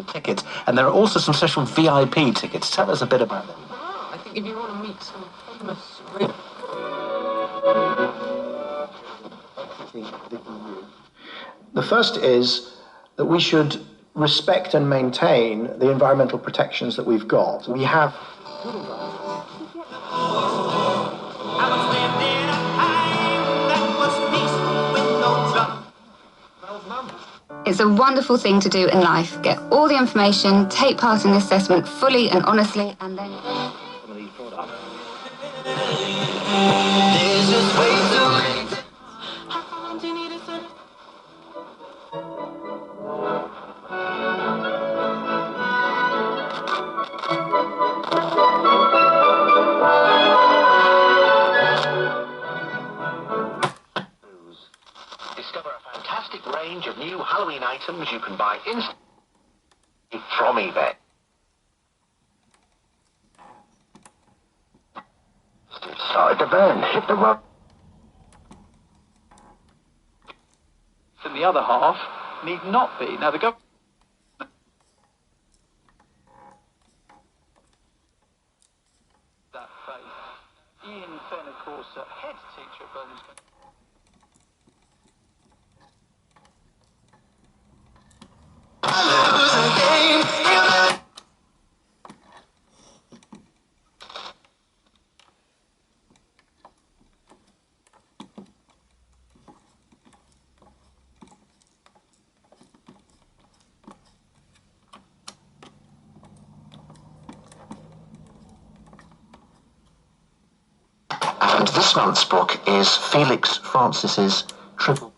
tickets, and there are also some special VIP tickets. Tell us a bit about them. I think if you want to meet some famous... The first is that we should respect and maintain the environmental protections that we've got. We have... It's a wonderful thing to do in life. Get all the information, take part in the assessment fully and honestly, and then... Discover a fantastic range of new Halloween items you can buy instantly from eBay. It's started to burn. Hit the road. And the other half need not be. Now the government... that faith. Ian Fenn, of course, head teacher at Burnham's... And this month's book is Felix Francis's Triple